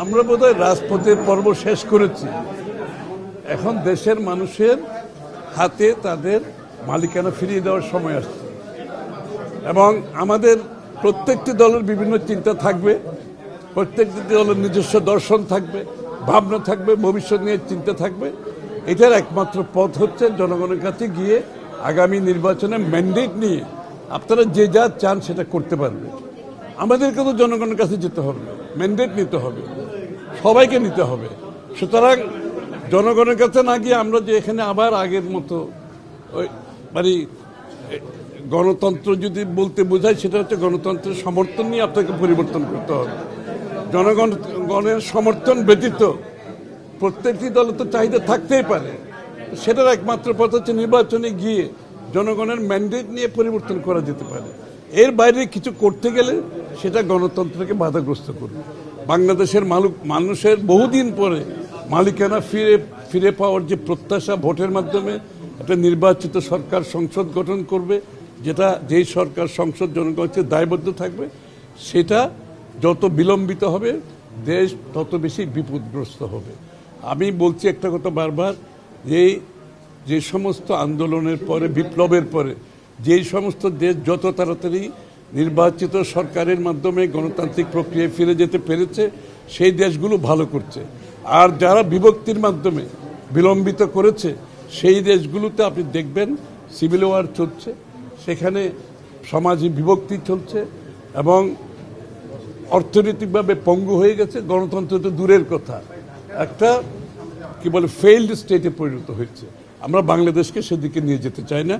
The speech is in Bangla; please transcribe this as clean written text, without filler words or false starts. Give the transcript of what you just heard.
আমরা বোধহয় রাজপথের পর্ব শেষ করেছি। এখন দেশের মানুষের হাতে তাদের মালিকানা ফিরিয়ে দেওয়ার সময় আসছে এবং আমাদের প্রত্যেকটি দলের বিভিন্ন চিন্তা থাকবে, প্রত্যেকটি দলের নিজস্ব দর্শন থাকবে, ভাবনা থাকবে, ভবিষ্যৎ নিয়ে চিন্তা থাকবে। এটার একমাত্র পথ হচ্ছে জনগণের কাছে গিয়ে আগামী নির্বাচনে ম্যান্ডেট নিয়ে আপনারা যে যা চান সেটা করতে পারবে। আমাদেরকে তো জনগণের কাছে যেতে হবে, ম্যান্ডেট নিতে হবে, সবাইকে নিতে হবে। সুতরাং জনগণের কাছে না গিয়ে আমরা যে এখানে আবার আগের মতো ওই মানে গণতন্ত্র যদি বলতে বোঝায়, সেটা হচ্ছে গণতন্ত্রের সমর্থন নিয়ে আপনাকে পরিবর্তন করতে হবে। জনগণের সমর্থন ব্যতীত প্রত্যেকটি দলের তো চাহিদা থাকতেই পারে, সেটার একমাত্র পথ হচ্ছে নির্বাচনে গিয়ে জনগণের ম্যান্ডেট নিয়ে পরিবর্তন করা যেতে পারে। এর বাইরে কিছু করতে গেলে সেটা গণতন্ত্রকে বাধাগ্রস্ত করবে। বাংলাদেশের মানুষের বহুদিন পরে মালিকানা ফিরে পাওয়ার যে প্রত্যাশা, ভোটের মাধ্যমে একটা নির্বাচিত সরকার সংসদ গঠন করবে, যেটা যেই সরকার সংসদ জনগণের দায়বদ্ধ থাকবে, সেটা যত বিলম্বিত হবে দেশ তত বেশি বিপদগ্রস্ত হবে। আমি বলছি একটা কথা বারবার, যে সমস্ত আন্দোলনের পরে, বিপ্লবের পরে যেই সমস্ত দেশ যত তাড়াতাড়ি নির্বাচিত সরকারের মাধ্যমে গণতান্ত্রিক প্রক্রিয়ায় ফিরে যেতে পেরেছে, সেই দেশগুলো ভালো করছে। আর যারা বিভক্তির মাধ্যমে বিলম্বিত করেছে, সেই দেশগুলোতে আপনি দেখবেন সিভিল ওয়ার চলছে, সেখানে সমাজে বিভক্তি চলছে এবং অর্থনৈতিকভাবে পঙ্গু হয়ে গেছে। গণতন্ত্র তো দূরের কথা, একটা কি বলে ফেইল্ড স্টেটে পরিণত হয়েছে। আমরা বাংলাদেশকে সেদিকে নিয়ে যেতে চাই না।